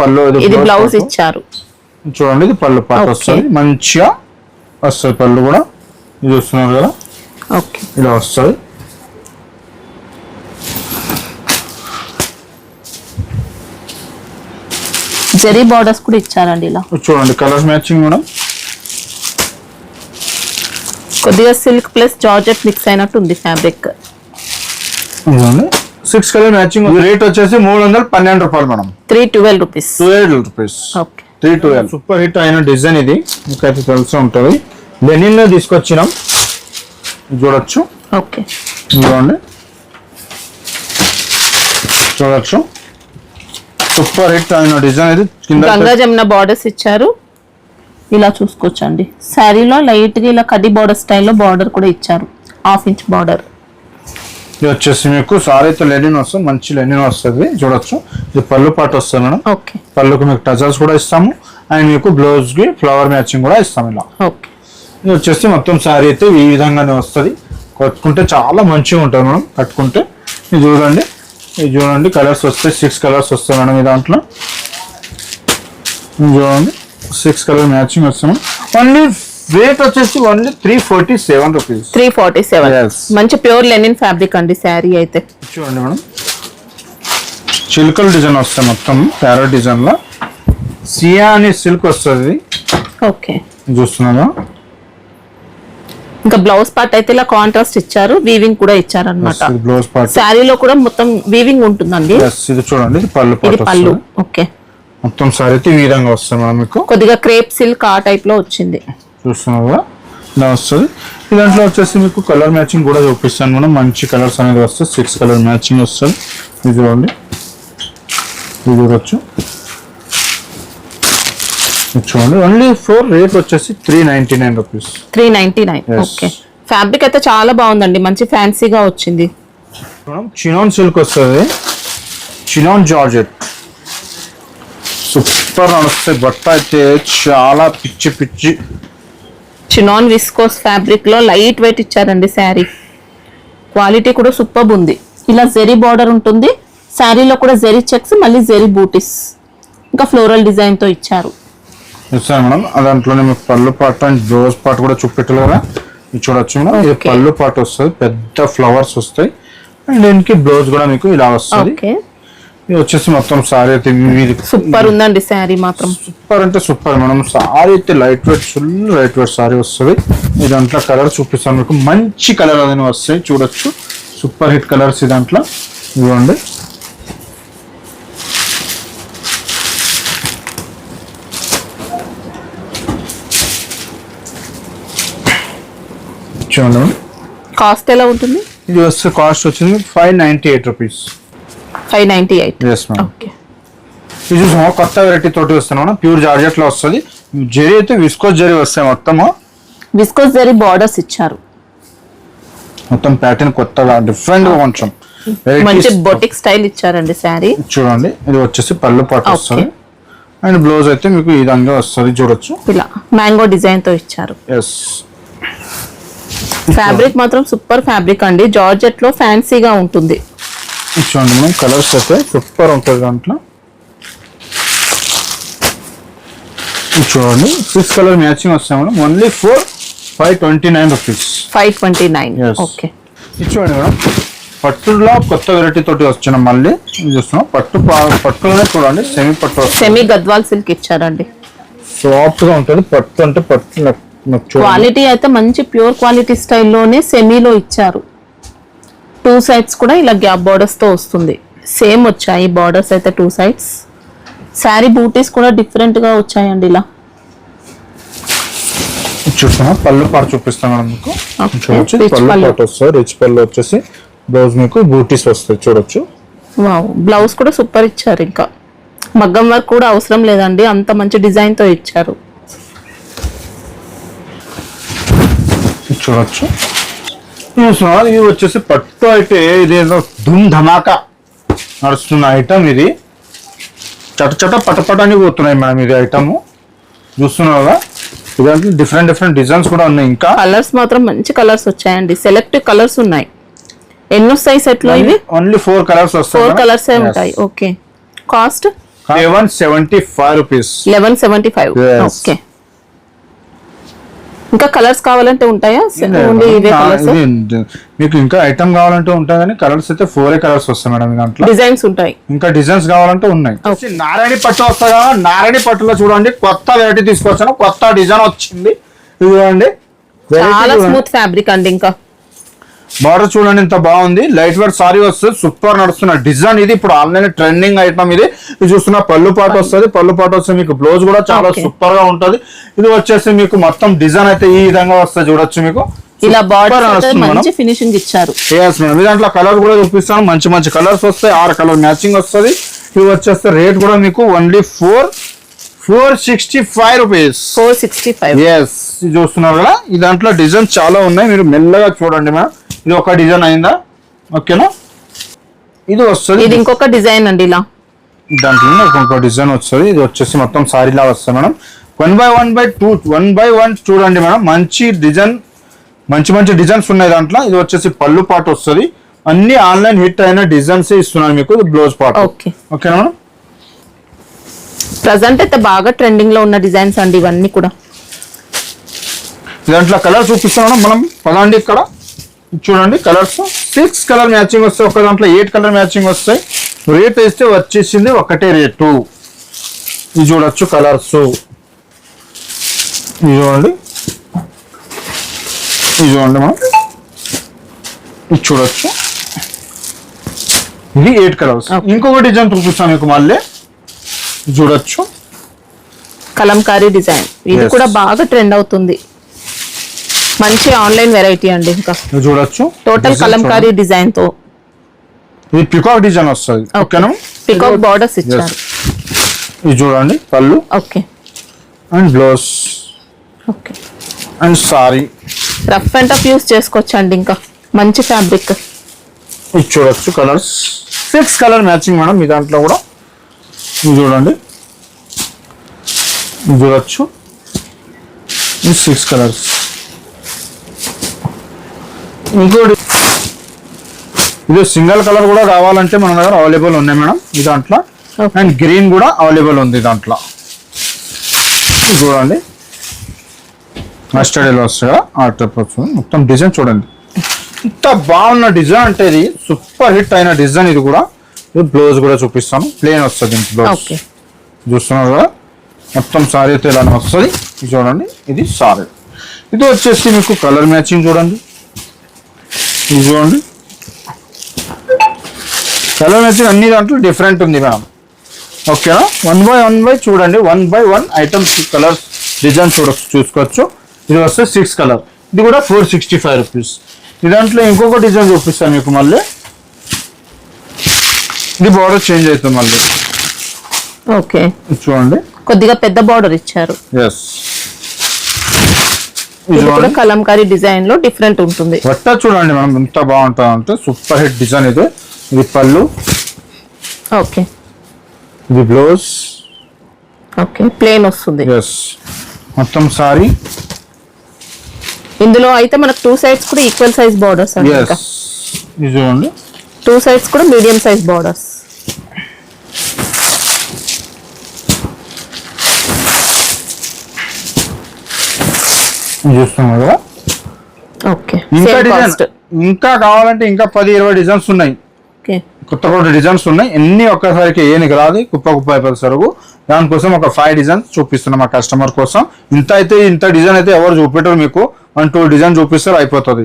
పళ్ళు ఇది బ్లౌజ్ ఇచ్చారు. చూడండి ఇది పళ్ళు పాట వస్తుంది, మంచిగా వస్తుంది పళ్ళు కూడా. ఇది చూస్తున్నారు కదా, ఓకే ఇలా వస్తుంది. జెరీ బార్డర్స్ కూడా ఇచ్చారండి ఇలా. చూడండి కలర్ మ్యాచింగ్ మేడం. కొద్దిగా సిల్క్ ప్లస్ జార్జెట్ మిక్స్ అయినట్టు ఉంది ఫ్యాబ్రిక్. 6 colour matching. రేట్ వచ్చేసి 312 రూపాయలు madam. 312 rupees. 212 rupees. Okay, 312. Super hit అయిన డిజైన్ ఇది, మీకైతే తెలిసి ఉంటుంది. లెనిన్ లో తీసుకొచ్చినాం, చూడొచ్చు. ఓకే, చూడండి చూడొచ్చు. సూపర్ హిట్ అయిన డిజైన్ ఇది. గంగా జమున బార్డర్స్ ఇచ్చారు. ఇలా చూసుకోవచ్చండి. శారీలో లైట్ గా ఇలా కడ్డీ బార్డర్ స్టైల్లో బార్డర్ కూడా ఇచ్చారు, 1/2 ఇంచ్ బార్డర్. ఇది వచ్చేసి మీకు సారీ అయితే లెనిన్ వస్తుంది, మంచి లెనిన్ వస్తుంది. చూడొచ్చు ఇది పళ్ళు పాటు వస్తుంది మేడం. ఓకే, పళ్ళుకు మీకు టజల్స్ కూడా ఇస్తాము, అండ్ మీకు బ్లౌజ్ కి ఫ్లవర్ మ్యాచింగ్ కూడా ఇస్తాము ఇలా. ఓకే, ఇది వచ్చేసి మొత్తం సారీ అయితే ఈ విధంగానే వస్తుంది. కట్టుకుంటే చాలా మంచిగా ఉంటుంది మేడం కట్టుకుంటే. ఇది చూడండి, ఇది చూడండి కలర్స్ వస్తాయి. 6 కలర్స్ వస్తాయి మేడం ఈ దాంట్లో. ఇది చూడండి 6 కలర్ మ్యాచింగ్ వస్తాము. ఓన్లీ రేట్ వచ్చేసి ఓన్లీ 347 రూపీస్. 347. Yes. మంచి ప్యూర్ లెనిన్ ఫ్యాబ్రిక్ అండి శారీ అయితే. చూడండి మేడం, చిలుకల డిజైన్ వస్తాయి మొత్తం ప్యారెట్ డిజైన్ లో. సియా అని సిల్క్ వస్తుంది. ఓకే, చూస్తున్నారా. ఇంకా బ్లౌజ్ పార్ట్ అయితే ఇలా కాంట్రాస్ట్ ఇచ్చారు, వీవింగ్ కూడా ఇచ్చారు అన్నమాట. బ్లౌజ్ పార్ట్ శారీలో కూడా మొత్తం వీవింగ్ ఉంటుందండి. ఇది చూడండి ఇది పళ్ళు ఇది పార్ట్ పళ్ళు. వస్తుంది. ఓకే, మొత్తం సారీ అయితే ఈ విధంగా వస్తుంది మేడం మీకు. కొద్దిగా క్రేప్ సిల్క్ ఆ టైప్ లో వచ్చింది. చూస్తున్నారు కదా ఇలా వస్తుంది. ఈ దాంట్లో వచ్చేసి మీకు కలర్ మ్యాచింగ్ కూడా చూపిస్తాను మనం. మంచి కలర్స్ అనేది వస్తుంది. 6 కలర్ మ్యాచింగ్ వస్తుంది. ఇది చూడండి, ఇది చూడొచ్చు. చూడండి ఓన్లీ 4 రేట్ వచ్చేసి 399 రూపీస్. 399. ఓకే, ఫ్యాబ్రిక్ అయితే చాలా బాగుందండి, మంచి ఫ్యాన్సీగా వచ్చింది. చినాన్ సిల్క్ వస్తుంది, చినాన్ జార్జెట్. సూపర్ నడుస్తాయి బట్ట అయితే, చాలా పిచ్చి పిచ్చి. చినాన్ విస్కోస్ ఫ్యాబ్రిక్ లో లైట్ వెయిట్ ఇచ్చారండి శారీ. క్వాలిటీ కూడా సూపర్ ఉంది. ఇలా జెరీ బార్డర్ ఉంటుంది, శారీలో కూడా జెరీ చెక్స్, మళ్ళీ జెరీ బూటీస్, ఇంకా ఫ్లోరల్ డిజైన్ తో ఇచ్చారు. ఇస్తాను మేడం. దాంట్లోనే మీకు పళ్ళు పాట అండ్ బ్లౌజ్ పాట కూడా చూపెట్టారు కదా, ఇది చూడొచ్చు మేడం. ఇది పళ్ళు పాట వస్తుంది, పెద్ద ఫ్లవర్స్ వస్తాయి, అండ్ దీనికి బ్లౌజ్ కూడా మీకు ఇలా వస్తుంది. ఇది వచ్చేసి మొత్తం సారీ అయితే సూపర్ ఉందండి శారీ మాత్రం. సూపర్ అంటే సూపర్ మేడం. సారీ అయితే light weight, full light weight sorry వస్తుంది. ఈ దాంట్లో కలర్ చూపిస్తాను మీకు. మంచి కలర్ అదని వస్తాయి, చూడొచ్చు. సూపర్ హిట్ కలర్స్ దాంట్లో ఇవ్వండి. చూడండి కాస్ట్ ఎలా ఉంటుంది? ఇది వస్తే కాస్ట్ వచ్చింది 598 రూపీస్. 598. Yes madam. ఓకే. ఇది చూసాము కొత్త వెరైటీ తోటి వస్తున్నాం. ప్యూర్ జార్జెట్ లో వస్తుంది. జరీ అయితే విస్కోస్ జరీ వస్తాయి మొత్తము. విస్కోస్ జరీ బార్డర్స్ ఇచ్చారు. మొత్తం ప్యాటర్న్ కొత్తగా డిఫరెంట్ గా కొంచెం మంచి బొటిక్ స్టైల్ ఇచ్చారండి శారీ. చూడండి ఇది వచ్చేసి పళ్ళు పాటు వస్తుంది. అండ్ బ్లౌజ్ అయితే మీకు ఈ విధంగా వస్తుంది చూడొచ్చు. ఇలా మ్యాంగో డిజైన్ తో ఇచ్చారు. ఎస్. ఫ్యాబ్రిక్ మాత్రం సూపర్ ఫ్యాబ్రిక్ అండి. జార్జెట్ లో ఫ్యాన్సీగా ఉంటుంది. చూడండి మేడం కలర్స్ అయితే సూపర్ ఉంటుంది దాంట్లో. చూడండి 6 కలర్ మ్యాచింగ్ వస్తాయి మేడం. Only 529 rupees. 529. ఓకే. ఇది చూడండి మేడం పట్టులో కొత్త వెరైటీ తోటి వచ్చినాం. మళ్ళీ చూస్తున్నాం పట్టులోనే చూడండి సెమీ పట్టు. సెమీ గద్వాల్ సిల్క్ ఇచ్చారండి. సాఫ్ట్ గా ఉంటుంది పట్టు అంటే పట్టు. క్వాలిటీ అయితే మంచి ప్యూర్ క్వాలిటీ స్టైల్లోనే సెమీలో ఇచ్చారు. 2 సైడ్స్ కూడా ఇలా గ్యాప్ బార్డర్స్ తో వస్తుంది. సేమ్ వచ్చాయి బార్డర్స్ అయితే 2 సైడ్స్. శారీ బూటీస్ కూడా డిఫరెంట్ గా వచ్చాయండి. ఇలా చూస్తున్నా పళ్ళు పాటు చూపిస్తాం మేడం మీకు. చూడొచ్చు పళ్ళు పాటు వస్తుంది. రిచ్ పళ్ళు వచ్చేసి బ్లౌజ్ మీకు బూటీస్ వస్తాయి చూడొచ్చు. వావ్ బ్లౌజ్ కూడా సూపర్ ఇచ్చారు. ఇంకా మగ్గం వర్క్ కూడా అవసరం లేదండి, అంత మంచి డిజైన్ తో ఇచ్చారు. చూడొచ్చు. ఇది వచ్చేసి పట్టు అయితే ఇదేదో ధూమ్ ధమాకా నడుస్తున్న ఐటమ్. ఇది చట పటపట అని పోతున్నాయి మేడం. ఇది ఐటమ్ చూస్తున్నారు కదా. ఇదంతా డిఫరెంట్ డిజైన్స్ కూడా ఉన్నాయి. ఇంకా కలర్స్ మాత్రం మంచి కలర్స్ వచ్చాయండి. సెలెక్టివ్ కలర్స్ ఉన్నాయి. ఎన్నో సైజ్ సెట్ లో ఇవి? ఓన్లీ 4 కలర్స్ వస్తాయి. 4 కలర్స్ ఉంటాయి. ఓకే. Cost 1175 rupees. 1175. ఓకే. ఇంకా కలర్స్ కావాలంటే ఉంటాయా? ఓన్లీ ఇవే కలర్స్? మీకు ఇంకా ఐటమ్ కావాలంటే ఉంటాయి కానీ కలర్స్ అయితే 4 కలర్స్ వస్తాయి మేడం. దాంట్లో డిజైన్స్ ఉంటాయి. ఇంకా డిజైన్స్ కావాలంటే ఉన్నాయి. నారాయణి పట్టు వస్తాయి కదా. నారాయణి పట్టులో చూడండి కొత్త వెరైటీ తీసుకొచ్చాను. కొత్త డిజైన్ వచ్చింది. ఇది చూడండి చాలా స్మూత్ ఫ్యాబ్రిక్ అండి. ఇంకా బార్డర్ చూడండి ఎంత బాగుంది. లైట్ వెయిట్ సారీ వస్తుంది. సూపర్ నడుస్తున్న డిజైన్. ఇది ఇప్పుడు ఆన్లైన్ ట్రెండింగ్ ఐటమ్. ఇది చూస్తున్న పళ్ళు పాటు వస్తుంది. పళ్ళు పాటు వస్తే మీకు బ్లౌజ్ కూడా చాలా సూపర్ గా ఉంటది. ఇది వచ్చేసి మీకు మొత్తం డిజైన్ అయితే ఈ విధంగా వస్తుంది చూడొచ్చు. మీకు ఇలా బార్డర్ మంచి ఫినిషింగ్ ఇచ్చారు. మేడం దాంట్లో కలర్ కూడా చూపిస్తాను. మంచి కలర్స్ వస్తాయి. 6 కలర్ మ్యాచింగ్ వస్తుంది. ఇది వచ్చేస్తే రేట్ కూడా మీకు ఓన్లీ 465 రూపీస్. 465. ఎస్. ఇది చూస్తున్నారు కదా. ఈ దాంట్లో డిజైన్ చాలా ఉన్నాయి. మీరు మెల్లగా చూడండి మేడం. ఇది ఒక డిజైన్ అయిందా? ఓకేనా. ఇది వస్తుంది. ఇది ఇంకొక డిజైన్ అండి. ఇలా దాంట్లో ఇంకొక డిజైన్ వస్తుంది. ఇది వచ్చేసి మొత్తం సారీలా వస్తుంది మేడం. 1 by 1 చూడండి మేడం. మంచి డిజైన్ మంచి డిజైన్స్ ఉన్నాయి దాంట్లో. ఇది వచ్చేసి పళ్ళు పాటు వస్తుంది. అన్ని ఆన్లైన్ హిట్ అయిన డిజైన్స్ ఇస్తున్నాను మీకు. Blouse part. ఓకేనా మేడం. ప్రజెంట్ అయితే బాగా ట్రెండింగ్ లో ఉన్న డిజైన్స్ అండి ఇవన్నీ కూడా. దాంట్లో కలర్ చూపిస్తున్నాను మనం. పదండి ఇక్కడ చూడండి కలర్స్. 6 కలర్ మ్యాచింగ్ వస్తాయి. ఒక దాంట్లో 8 కలర్ మ్యాచింగ్ వస్తాయి. రేట్ వేస్తే వచ్చేసింది ఒకటే రేటు. ఇది చూడొచ్చు కలర్స్. ఇది చూడండి మనం. ఇది చూడొచ్చు. ఇది 8 కలర్స్. ఇంకొక డిజైన్ చూపిస్తాను మీకు మళ్ళీ. చూడొచ్చు కలంకారీ డిజైన్. ఇది కూడా బాగా ట్రెండ్ అవుతుంది. మంచి ఆన్లైన్ వెరైటీ అండి. ఇంకా చూడొచ్చు టోటల్ కలంకారీ డిజైన్ తో. ఇది పికాక్ డిజైన్ వస్తుంది. ఓకేనా. పికాక్ బార్డర్స్ ఇచ్చారు. ఇది చూడండి పళ్ళు. Okay. And blouse. Okay. And sari rough and tough use చేసుకోవచ్చు అండి. ఇంకా మంచి ఫ్యాబ్రిక్. ఇది చూడొచ్చు కలర్స్. 6 colour matching madam. మీ దాంట్లో కూడా ఇది చూడండి. ఇది చూడొచ్చు. 6 కలర్స్. ఇంకోటి ఇది సింగిల్ కలర్ కూడా కావాలంటే మన దగ్గర అవైలబుల్ ఉన్నాయి మేడం. ఈ దాంట్లో అండ్ గ్రీన్ కూడా అవైలబుల్ ఉంది దాంట్లో. చూడండి మస్టర్డ్ ఎల్లో వస్తుంది కదా. ఆ టైప్ వస్తుంది. మొత్తం డిజైన్ చూడండి ఇంత బాగున్న డిజైన్ అంటే. ఇది సూపర్ హిట్ అయిన డిజైన్. ఇది కూడా ఇది బ్లౌజ్ కూడా చూపిస్తాను. ప్లేన్ వస్తుంది బ్లౌజ్. చూస్తున్నారు కదా. మొత్తం సారీ అయితే ఇలా వస్తుంది. ఇది చూడండి ఇది సారీ. ఇది వచ్చేసి మీకు కలర్ మ్యాచింగ్ చూడండి. ఇది చూడండి కలర్ మ్యాచింగ్ అన్ని దాంట్లో డిఫరెంట్ ఉంది మ్యామ్. ఓకేనా, 1 by 1 చూడండి, 1 by 1 ఐటమ్స్ కలర్ డిజైన్ చూసుకోవచ్చు. ఇది వస్తే 6 కలర్, ఇది కూడా 465 రూపీస్. ఈ దాంట్లో ఇంకొక డిజైన్ చూపిస్తాను మీకు మళ్ళీ. ఇది బార్డర్ చేంజ్ అవుతుంది మళ్ళీ. ఓకే, చూడండి కొద్దిగా పెద్ద బార్డర్ ఇచ్చారు. ఎస్, ఇది కూడా కలంకారీ డిజైన్ లో డిఫరెంట్ ఉంటుంది. బట్ట చూడండి మనం ఎంత బాగుంటుంది అంటే సూపర్ హిట్ డిజైన్ ఇది. ఇది పళ్ళు, ఓకే, ఇది బ్లౌజ్, ఓకే ప్లేన్ వస్తుంది. ఎస్, మొత్తం సారీ. ఇందులో అయితే మనకు 2 సైడ్స్ కూడా ఈక్వల్ సైజ్ బార్డర్స్ అండి. ఎస్, ఇది చూడండి 2 సైడ్స్ కూడా మీడియం సైజ్ బార్డర్స్. చూస్తున్నాం కదా. ఓకే, ఇంకా సేమ్ డిజైన్ కాస్ట్. ఇంకా కావాలంటే ఇంకా 10-20 డిజైన్స్ ఉన్నాయి. ఓకే, కొత్త డిజైన్స్ ఉన్నాయి. ఎన్ని ఒక్కసారికి ఏనికి రాదు, కుప్ప అయిపోతుంది సరుకు. దానికోసం ఒక 5 డిజైన్స్ చూపిస్తున్నాం మా కస్టమర్ కోసం. ఇంత డిజైన్ అయితే ఎవరు చూపెట్టరు మీకు. 1-2 డిజైన్ చూపిస్తారు అయిపోతుంది.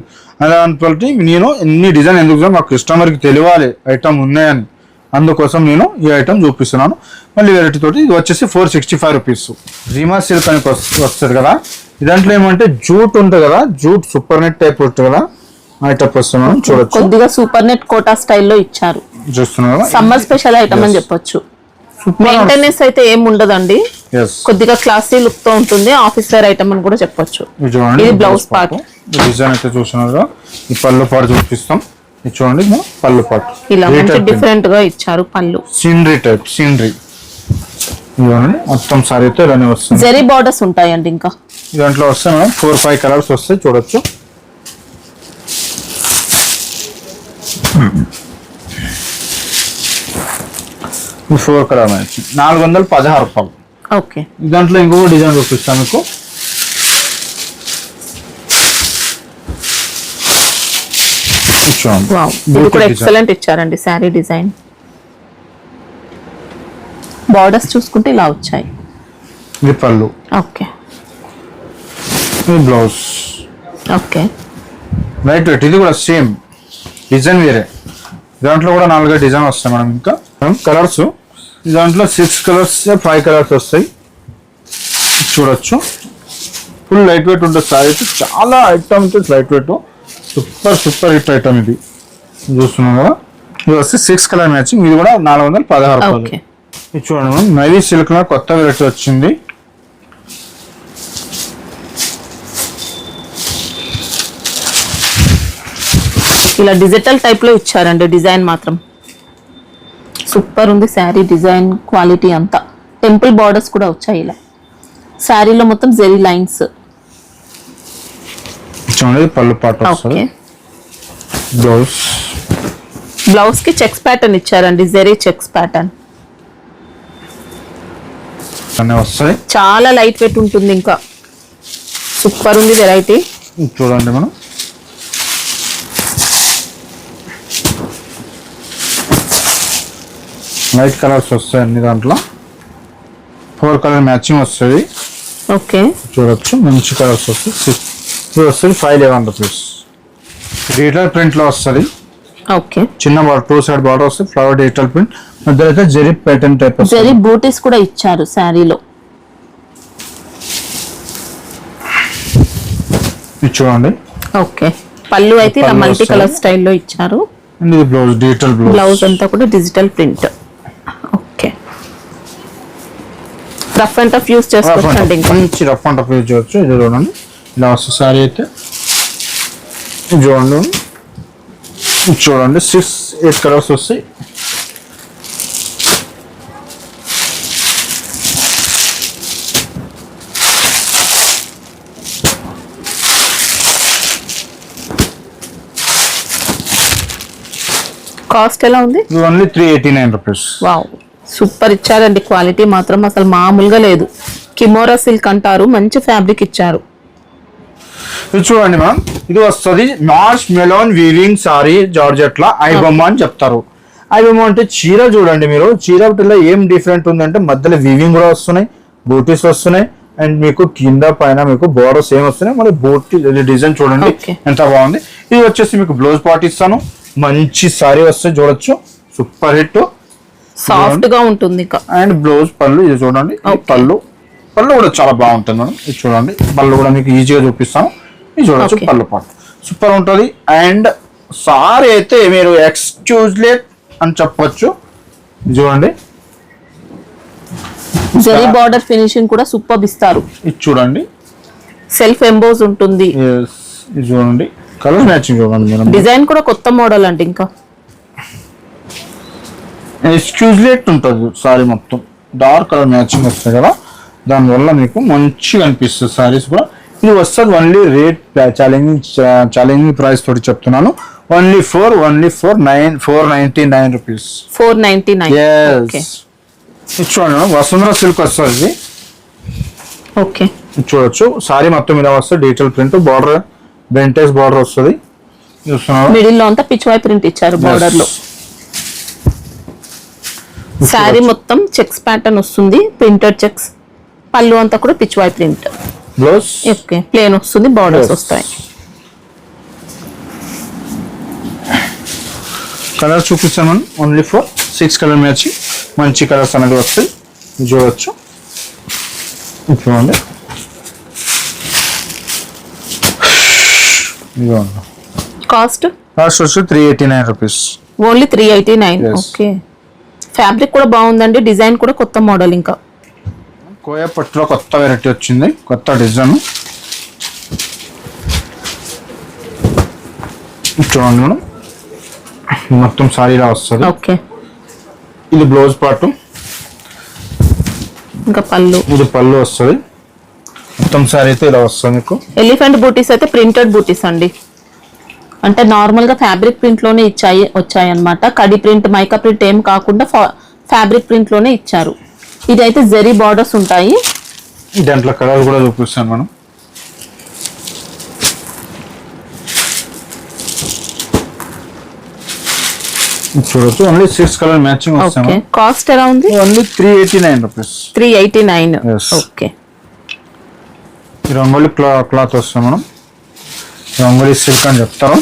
దాంతో నేను ఎన్ని డిజైన్ ఎందుకు మా కస్టమర్కి తెలియాలి ఐటమ్ ఉన్నాయని, అందుకోసం నేను ఈ ఐటమ్ చూపిస్తున్నాను. మళ్ళీ వెరైటీ తోటి ఇది వచ్చేసి 465 రూపీస్. రీమా సిల్క్ అని వస్తుంది కదా. దాంట్లో ఏమంటే జూట్ ఉంటుంది కదా, జూట్ సూపర్ నెట్ టైప్ ఉంటుంది కదా, ఆ టైప్ వస్తున్నాను చూడొచ్చు. కొద్దిగా సూపర్ నెట్ కోటా స్టైల్లో ఇచ్చారు. చూస్తున్నారు కదా, సమ్మర్ స్పెషల్ ఐటమ్ అని చెప్పొచ్చు. మెయింటెనెన్స్ అయితే ఏం ఉండదండి, కొద్దిగా క్లాసీ లుక్ తో ఉంటుంది. ఆఫీసర్ ఐటమ్ అని కూడా చెప్పొచ్చు. ఇది బ్లౌజ్ పార్ట్. డిజైన్ అయితే చూస్తున్నారు. ఈ పళ్ళు పాటు చూపిస్తాం. ఇది చూడండి పళ్ళు పాటు ఇలా మంచి డిఫరెంట్ గా ఇచ్చారు పళ్ళు. సీనరీ టైప్, సీనరీ ఇవ్వండి. మొత్తం సారీ అయితే ఇలానే వస్తుంది. జరీ బార్డర్స్ ఉంటాయండి. ఇంకా దాంట్లో వస్తే మనం 4-5 కలర్స్ వస్తాయి చూడొచ్చు. ఈ 4 కలర్ మ్యాచ్ 416 రూపాయలు. ఓకే, దాంట్లో ఇంకొక డిజైన్ చూపిస్తాను మీకు. వావ్, ఇది కూడా ఎక్సలెంట్ ఇచ్చారండి శారీ డిజైన్. బార్డర్స్ చూసుకుంటే ఇలా వచ్చాయి. ఇది పళ్ళు, ఓకే, ఇది బ్లౌజ్. Okay, light weight. ఇది కూడా సేమ్ డిజైన్ వేరే. దాంట్లో కూడా 4 డిజైన్ వస్తాయి మనం. ఇంకా కలర్స్ దాంట్లో 6 కలర్స్ 5 కలర్స్ వస్తాయి చూడొచ్చు. ఫుల్ లైట్ వెయిట్ ఉంటుంది సారీ అయితే. చాలా ఐటమ్ ఉంటుంది light weight. Super hit item ఇది. చూస్తున్నాం కదా, ఇది వస్తే 6 కలర్ మ్యాచింగ్. ఇది కూడా 416 రూపాయలు. ఇది చూడండి మనం నవీ సిల్క్ లో కొత్త వెరైటీ వచ్చింది. ఇలా డిజిటల్ టైప్ లో ఇచ్చారండి. డిజైన్ మాత్రం సూపర్ ఉంది. శారీ డిజైన్ క్వాలిటీ అంతా. టెంపుల్ బార్డర్స్ కూడా వచ్చాయి ఇలా. శారీలో మొత్తం జెరీ లైన్స్. చూడండి పళ్ళు పాట వస్తుంది. బ్లౌజ్, బ్లౌజ్ కి చెక్స్ ప్యాటర్న్ ఇచ్చారండి. జెరీ చెక్స్ ప్యాటర్న్ వస్తాయి. చాలా లైట్ వెయిట్ ఉంటుంది. ఇంకా సూపర్ ఉంది వెరైటీ. చూడండి మనం లైట్ కలర్స్ వస్తాయి అన్ని. దాంట్లో 4 కలర్ మ్యాచింగ్ వస్తుంది. ఓకే, చూడొచ్చు మంచి కలర్స్ వస్తాయి. ఇది వస్తుంది 511 రూపీస్. డిజిటల్ ప్రింట్ లో వస్తుంది. ఓకే, చిన్న బార్డర్ 2 సైడ్ బార్డర్ వస్తుంది. ఫ్లవర్ డిజిటల్ ప్రింట్ మధ్యలో అయితే జెరీ ప్యాటర్న్ టైప్ వస్తుంది. జెరీ బూటీస్ కూడా ఇచ్చారు శారీలో. ఇది చూడండి. ఓకే, పళ్ళు అయితే ఇలా మల్టీ కలర్ స్టైల్లో ఇచ్చారు. ఇది బ్లౌజ్, డిజిటల్ బ్లౌజ్ అంతా కూడా digital print. Okay, rough and tough use చేసుకోవచ్చండి. మంచి రఫ్ అండ్ టఫ్ యూజ్ చేయవచ్చు. ఇది చూడండి ఇలా వస్తుంది సారీ అయితే. చూడండి 6-8 కలర్స్ వస్తాయి. కాస్ట్ ఎలా ఉంది? Only 389 rupees. వావ్, సూపర్ ఇచ్చారండి. క్వాలిటీ మాత్రం అసలు మామూలుగా లేదు. కిమోరా సిల్క్ అంటారు. మంచి ఫ్యాబ్రిక్ ఇచ్చారు. ఇది చూడండి మ్యామ్, ఇది వస్తుంది marsh melon weaving sari georgette లా ఐబొమ్మ అని చెప్తారు. ఐబొమ్మ అంటే చీర చూడండి మీరు. చీర లో ఏం డిఫరెంట్ ఉందంటే మధ్యలో వీవింగ్ కూడా వస్తున్నాయి, బూటీస్ వస్తున్నాయి, అండ్ మీకు కింద పైన మీకు బోర్డర్స్ ఏం వస్తున్నాయి. మళ్ళీ బూటీ డిజైన్ చూడండి ఎంత బాగుంది. ఇది వచ్చేసి మీకు బ్లౌజ్ పార్ట్ ఇస్తాను. మంచి సారీ వస్తే చూడొచ్చు. Super hit. సాఫ్ట్ గా ఉంటుంది ఇంకా. అండ్ బ్లౌజ్ పళ్ళు ఇది చూడండి. ఈ పళ్ళు కూడా చాలా బాగుంటుంది మేడం. ఇది చూడండి, పళ్ళు కూడా మీకు ఈజీగా చూపిస్తాను. ఇది చూడొచ్చు పళ్ళు పాటు సూపర్ ఉంటుంది. అండ్ సారీ అయితే మీరు ఎక్స్క్యూజ్లెట్ అని చెప్పొచ్చు. ఇది చూడండి, జరీ బార్డర్ ఫినిషింగ్ కూడా సూపర్ ఇస్తారు. ఇది చూడండి, సెల్ఫ్ ఎంబోజ్ ఉంటుంది. ఇది చూడండి, కలర్ మ్యాచింగ్ చూడండి మేడం. డిజైన్ కూడా కొత్త మోడల్ అండి. ఇంకా ఎక్స్క్యూజ్లెట్ ఉంటుంది సారీ మొత్తం. డార్క్ కలర్ మ్యాచింగ్ వస్తాయి కదా, దానివల్ల మీకు మంచిగా అనిపిస్తుంది సారీస్ కూడా. ఇది వస్తుంది ఓన్లీ రేట్ ఛాలెంజింగ్ ప్రైస్ తోటి చెప్తున్నాను. Only 499 rupees. 499. ఇది చూడండి, వసుంధర సిల్క్ వస్తుంది. ఓకే, చూడొచ్చు సారీ మొత్తం ఇలా వస్తుంది. డిజిటల్ ప్రింట్, బార్డర్ బెంటేజ్ బార్డర్ వస్తుంది. చూస్తున్నారు, మిడిల్ లో అంతా పిచ్వాయ్ ప్రింట్ ఇచ్చారు బార్డర్ లో. సారీ మొత్తం చెక్స్ ప్యాటర్న్ వస్తుంది, ప్రింటెడ్ చెక్స్. పళ్ళు అంతా కూడా Pichwai print. Blouse okay, plain వస్తుంది, బార్డర్స్ వస్తాయి. కలర్ చూపిస్తాను మనం. ఓన్లీ 6 కలర్ మ్యాచింగ్ మంచి కలర్స్ అనేది వస్తాయి. చూడవచ్చు, చూడండి. కాస్ట్ వచ్చి 389 రూపీస్. ఓన్లీ 389. ఓకే, ఫ్యాబ్రిక్ కూడా బాగుందండి. డిజైన్ కూడా కొత్త మోడల్. ఇంకా కోయా పట్టులో కొత్త వెరైటీ వచ్చింది, కొత్త డిజైన్. చూడండి మేడం, మొత్తం సారీలా వస్తుంది. ఓకే, ఇది బ్లౌజ్ పార్ట్, ఇంకా పళ్ళు. ఇది పళ్ళు వస్తుంది. మొత్తం సారీ అయితే ఇలా వస్తుంది మీకు. ఎలిఫెంట్ బూటీస్ అయితే ప్రింటెడ్ బూటీస్ అండి. అంటే నార్మల్ గా ఫ్యాబ్రిక్ ప్రింట్ లోనే వచ్చాయి అన్నమాట. కడి ప్రింట్, మైకా ప్రింట్ ఏం కాకుండా ఫ్యాబ్రిక్ ప్రింట్ లోనే ఇచ్చారు. ఇది అయితే జరీ బార్డర్స్ ఉంటాయి. దాంట్లో కలర్ కూడా చూపిస్తాను మనం. చూడొచ్చు, ఓన్లీ 6 కలర్ మ్యాచింగ్ వస్తాయి. కాస్ట్ ఎలా ఉంది? Only 389 rupees. 389. Okay, rangoli cloth వస్తాం మనం. రంగోలి సిల్క్ అని చెప్తారు.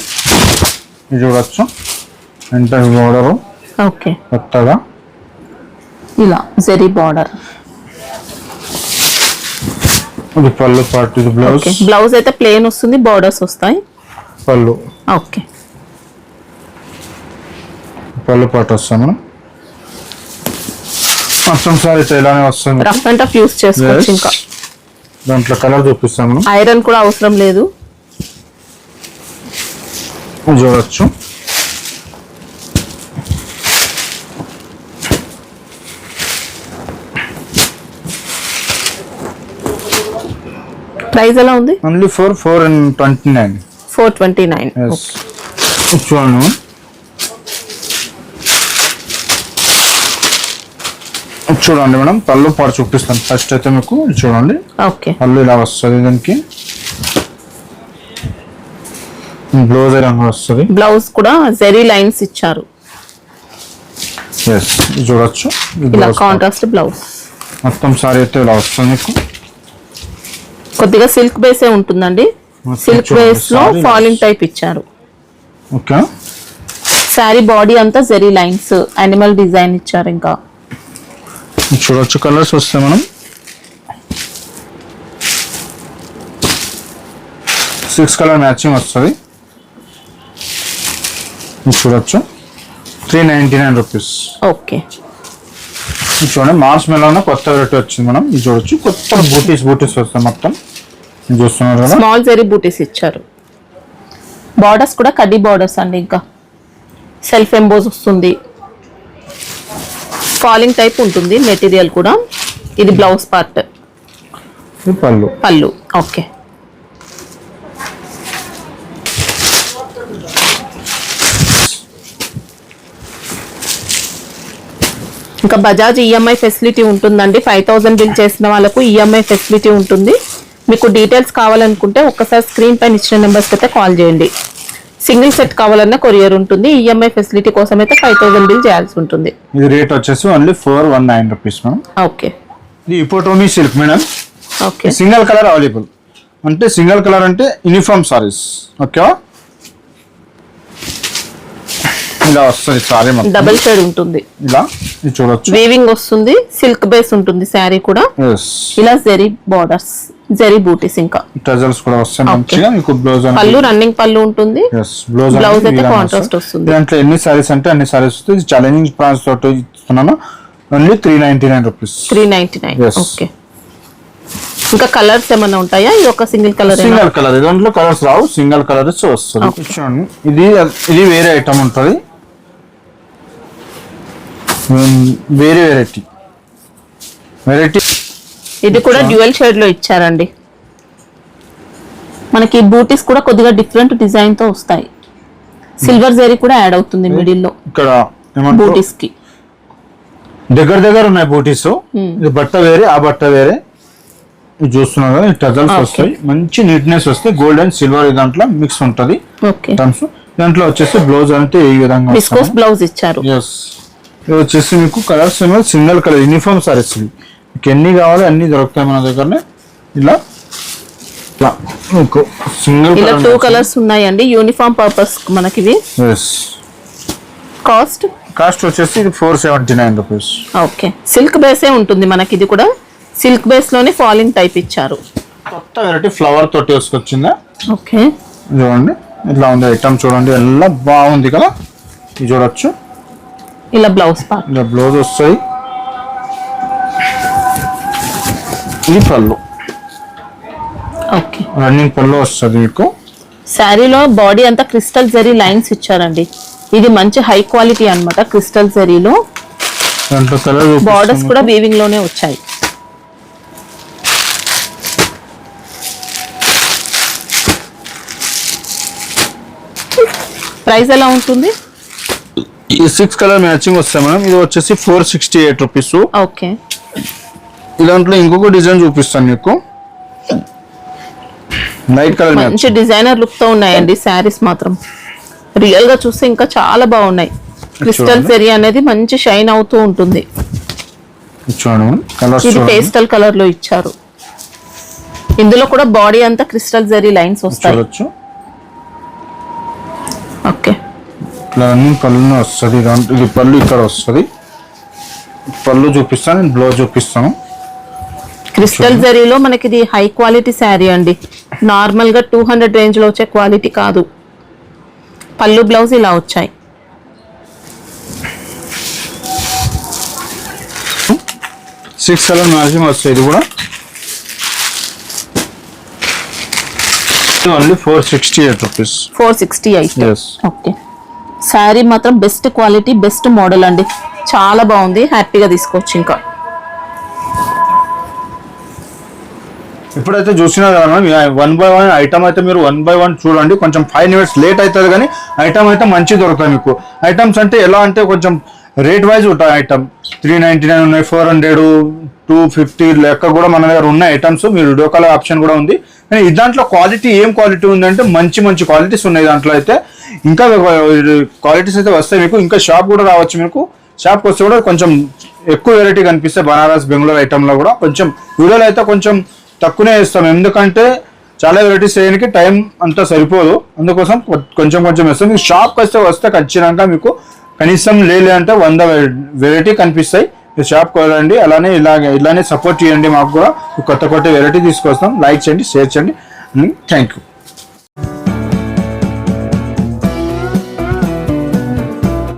ఇది చూడొచ్చు, ఎంటర్ బార్డర్. ఓకే, కొత్తగా ఇలా జరీ బార్డర్. ఇది పళ్ళు పార్ట్, ఇది బ్లౌజ్. బ్లౌజ్ అయితే ప్లేన్ వస్తుంది, బార్డర్స్ వస్తాయి. పళ్ళు. ఓకే, పళ్ళు పార్ట్ వస్తాం మనం. మొత్తం సారీ ఇలానే వస్తుంది. రఫ్ అండ్ టఫ్ యూస్ చేసుకోవచ్చు. ఇంకా దాంట్లో కలర్ చూపిస్తాం మనం. ఐరన్ కూడా అవసరం లేదు. చూడొచ్చు, ప్రైస్ ఎలా ఉంది? ఓన్లీ 429. 429. చూడండి, చూడండి మేడం, పళ్ళు పాటు చూపిస్తాను. ఫస్ట్ అయితే మీకు చూడండి, ఓకే, పళ్ళు ఇలా వస్తుంది. దానికి బ్లౌజ్ రంగు వస్తుంది. బ్లౌజ్ కూడా జరీ లైన్స్ ఇచ్చారు. చూడొచ్చు, ఇలా కాంట్రాస్ట్ బ్లౌజ్. మొత్తం సారీ అయితే ఇలా వస్తుంది మీకు. కొద్దిగా సిల్క్ బేసే ఉంటుందండి. సిల్క్ బేస్ లో ఫాలింగ్ టైప్ ఇచ్చారు. ఓకే, సారీ బాడీ అంతా జరీ లైన్స్, యానిమల్ డిజైన్ ఇచ్చారు. ఇంకా చూడొచ్చు, కలర్స్ వస్తాయి మనం. 6 కలర్ మ్యాచింగ్ వస్తుంది. చూడొచ్చు, 399 రూపీస్. ఓకే, చూడండి, మార్చ్ మెలోనే కొత్త వెరైటీ వచ్చింది మనం. ఇది చూడొచ్చు, కొత్త బూటీస్ వస్తాయి మొత్తం. చూస్తున్నారు కదా, స్మాల్ జరీ బూటీస్ ఇచ్చారు. బార్డర్స్ కూడా కడ్డీ బార్డర్స్ అండి. ఇంకా సెల్ఫ్ ఎంబోజ్ వస్తుంది. ఫాలింగ్ టైప్ ఉంటుంది మెటీరియల్ కూడా. ఇది బ్లౌజ్ పార్ట్, పళ్ళు. ఓకే, ఇంకా బజాజ్ ఈఎంఐ ఫెసిలిటీ ఉంటుందండి. 5000 బిల్ చేసిన వాళ్ళకు ఈఎంఐ ఫెసిలిటీ ఉంటుంది. మీకు డీటెయిల్స్ కావాలనుకుంటే ఒక్కసారి స్క్రీన్ పైన ఇచ్చిన నెంబర్స్ అయితే కాల్ చేయండి. సింగిల్ సెట్ కావాలన్నా కొరియర్ ఉంటుంది. ఈఎంఐ ఫెసిలిటీ కోసం అయితే 5000 బిల్ చేయాల్సి ఉంటుంది. ఇది రేట్ వచ్చేసి ఓన్లీ 419 రూపీస్ మేడం. ఓకే, ఇది ఇపోటోమీ silk madam. Okay, single colour available. అంటే సింగిల్ కలర్ అంటే యూనిఫామ్ సారీస్. ఓకే, ఇలా వస్తుంది సారీ మొత్తం డబుల్ షేడ్ ఉంటుంది, ఇలా ఇది చూడొచ్చు. వీవింగ్ వస్తుంది, సిల్క్ బేస్ ఉంటుంది శారీ కూడా. Yes. ఇలా జరీ బార్డర్స్, జరీ బూటీస్, ఇంకా టజల్స్ కూడా వస్తాయి మంచిగా. మీకు బ్లౌజ్ పళ్ళు రన్నింగ్ పళ్ళు ఉంటుంది, బ్లౌజ్ అయితే కాంట్రాస్ట్ వస్తుంది. దాంట్లో ఎన్ని సారీస్ అంటే అన్ని సారీస్ వస్తాయి. ఛాలెంజింగ్ ప్రాన్స్ తోటి ఇస్తున్నాను. Only 399 rupees. 399. Yes. ఓకే. ఇంకా కలర్స్ ఏమైనా ఉంటాయా? ఇది ఒక సింగిల్ కలర్, సింగిల్ కలర్, దాంట్లో కలర్స్ రావు, సింగిల్ కలర్స్ వస్తుంది. చూడండి, ఇది వేరే ఐటమ్ ఉంటుంది, వేరే వెరైటీ. ఇది కూడా డ్యూయల్ షేడ్ లో ఇచ్చారండి. మనకి బూటీస్ కూడా కొద్దిగా డిఫరెంట్ డిజైన్ తో వస్తాయి. సిల్వర్ జరీ కూడా యాడ్ అవుతుంది మిడిల్ లో ఇక్కడ బూటీస్ కి. దగ్గర ఉన్నాయి బూటీస్. ఇది బట్ట వేరే, ఆ బట్ట వేరే. ఇది చూస్తున్నారు కదా, టజల్స్ వస్తాయి, మంచి నీట్నెస్ వస్తాయి. గోల్డ్ అండ్ సిల్వర్ దాంట్లో మిక్స్ ఉంటది. దాంట్లో వచ్చేసి బ్లౌజ్ అంటే ఈ విధంగా విస్కోస్ బ్లౌజ్ ఇచ్చారు. ఇది వచ్చేసి మీకు colours single colour uniform saris. మీకు ఎన్ని కావాలో అన్ని దొరుకుతాయి మన దగ్గరనే. ఇలా సింగిల్ ఇలా 2 కలర్స్ ఉన్నాయండి, యూనిఫామ్ పర్పస్ మనకి ఇవి. కాస్ట్ వచ్చేసి ఇది 479 రూపీస్. ఓకే. సిల్క్ బేసే ఉంటుంది మనకి. ఇది కూడా సిల్క్ బేస్ లోనే ఫాలింగ్ టైప్ ఇచ్చారు. కొత్త వెరైటీ ఫ్లవర్ తోటి వేసుకొచ్చిందా. ఓకే. చూడండి ఇట్లా ఉంది ఐటమ్, చూడండి ఎలా బాగుంది కదా. ఇది చూడొచ్చు. ఇలా బ్లౌజ్ పార్ట్, ఇలా బ్లౌజ్ వస్తాయి. ఇది పళ్ళు. ఓకే. రన్నింగ్ పళ్ళు వస్తుంది మీకు. శారీలో బాడీ అంతా క్రిస్టల్ జరీ లైన్స్ ఇచ్చారండి. ఇది మంచి హై క్వాలిటీ అన్నమాట క్రిస్టల్ జరీలో. దాంట్లో కలర్ బార్డర్స్ కూడా వీవింగ్ లోనే వచ్చాయి. ప్రైస్ ఎలా ఉంటుంది? ఈ 6 కలర్ మ్యాచింగ్ వస్తాయి మేడం. ఇది వచ్చేసి 468 రూపీస్. ఓకే. దాంట్లో ఇంకొక డిజైన్ చూపిస్తాను మీకు. లైట్ కలర్ మంచి డిజైనర్ లుక్ తో ఉన్నాయండి శారీస్ మాత్రం. రియల్ గా చూస్తే ఇంకా చాలా బాగున్నాయి. క్రిస్టల్ జరీ అనేది మంచి షైన్ అవుతూ ఉంటుంది. ఇది పేస్టల్ కలర్ లో ఇచ్చారు. ఇందులో కూడా బాడీ అంతా క్రిస్టల్ జరీ లైన్స్ వస్తాయి. ఓకే. పళ్ళు వస్తుంది. ఇది పళ్ళు ఇక్కడ వస్తుంది. పళ్ళు చూపిస్తాను, నేను బ్లౌజ్ చూపిస్తాను. క్రిస్టల్ జరీలో మనకి ఇది హై క్వాలిటీ శారీ అండి. నార్మల్ గా 200 రేంజ్ లో వచ్చే క్వాలిటీ కాదు. పళ్ళు బ్లౌజ్ ఇలా వచ్చాయి. సిక్స్ కలర్ మ్యాచింగ్ వస్తాయి. ఇది కూడా ఓన్లీ 468 రూపీస్. 468. ఓకే. శారీ మాత్రం బెస్ట్ క్వాలిటీ, బెస్ట్ మోడల్ అండి. చాలా బాగుంది, హ్యాపీగా తీసుకోవచ్చు. ఇంకా ఇప్పుడైతే చూసినా కదా మేడం, 1 by 1 ఐటమ్ అయితే మీరు 1 by 1 చూడండి. కొంచెం 5 minutes లేట్ అవుతుంది కానీ ఐటమ్ అయితే మంచి దొరుకుతాయి మీకు. ఐటమ్స్ అంటే ఎలా అంటే కొంచెం రేట్ వైజ్ ఉంటాయి. ఐటమ్ 399 ఉన్నాయి, 400, 250 లెక్క కూడా మన దగ్గర ఉన్న ఐటమ్స్. మీరు వీడియో కాల్ ఆప్షన్ కూడా ఉంది. కానీ ఈ దాంట్లో క్వాలిటీ ఏం క్వాలిటీ ఉందంటే మంచి క్వాలిటీస్ ఉన్నాయి దాంట్లో అయితే. ఇంకా క్వాలిటీస్ అయితే వస్తాయి మీకు. ఇంకా షాప్ కూడా రావచ్చు మీకు. షాప్కి వస్తే కూడా కొంచెం ఎక్కువ వెరైటీ కనిపిస్తాయి. బనారస్, బెంగళూరు ఐటమ్లో కూడా కొంచెం వీడియోలో అయితే కొంచెం తక్కువనే ఇస్తాం. ఎందుకంటే చాలా వెరైటీస్ చేయడానికి టైం అంతా సరిపోదు. అందుకోసం కొంచెం ఇస్తాం. మీకు షాప్కి వస్తే ఖచ్చితంగా మీకు కనీసం అంటే 100 వెరైటీ కనిపిస్తాయి. మీరు షాప్కి వెళ్ళండి. ఇలానే సపోర్ట్ చేయండి. మాకు కూడా కొత్త వెరైటీ తీసుకొస్తాం. లైక్ చేయండి, షేర్ చేయండి. Thank you.